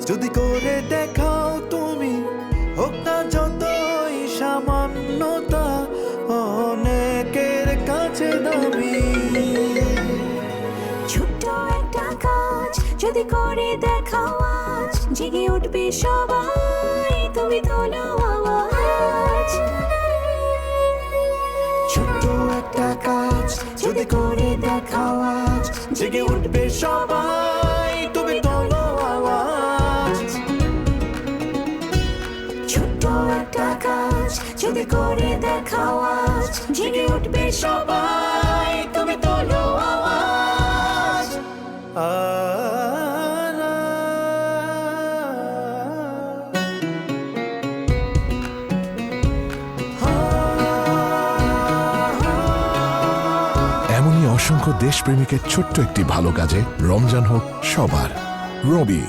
যদি করে দেখাও তুমি, হোক না যতই সামান্যতা, অনেকের কাছে দামি। ছোট্ট একটা কাজ যদি করে দেখাও আজ, জেগে উঠবে সবাই, তুমি তোলো আওয়াজ। ছোট্ট একটা কাজ যদি করে দেখাও আজ, জেগে উঠবে সবাই, তুমি তোলো আওয়াজ। ছোট্ট একটা কাজ যদি করে দেখাও আজ, জেগে উঠবে সবাই, তুমি তোলো আওয়াজ। এমনই অসংখ্য দেশপ্রেমিকের ছোট্ট একটি ভালো কাজে রমজান হোক সবার। রবি।